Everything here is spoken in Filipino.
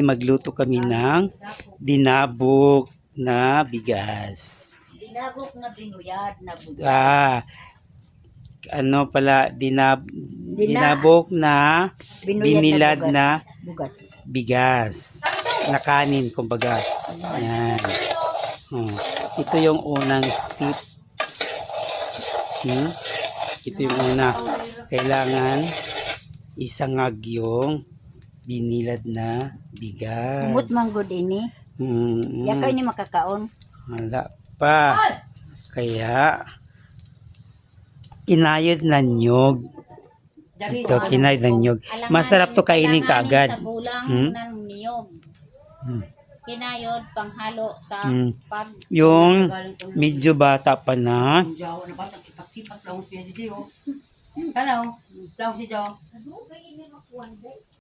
Magluto kami ng dinabok na bigas. Dinabok na binuyad na bugas. Dinabok na binilad na bugas. bigas. Na kanin, kumbaga. Yan. Ito yung unang steps. Ito yung una. Kailangan isangag yung binilad na bigas. Umot manggod ini. Yakay ni makakaon. Wala pa. Kaya inayod na nyog. Ito, kinayod na nyog. Masarap to kainin kaagad. Sa bulang ng niyog. Kinayod panghalo sa pag... Yung medyo bata pa na. Jawa na bata, sipat-sipat lang siya dito. Kanaw, lang si Jawa.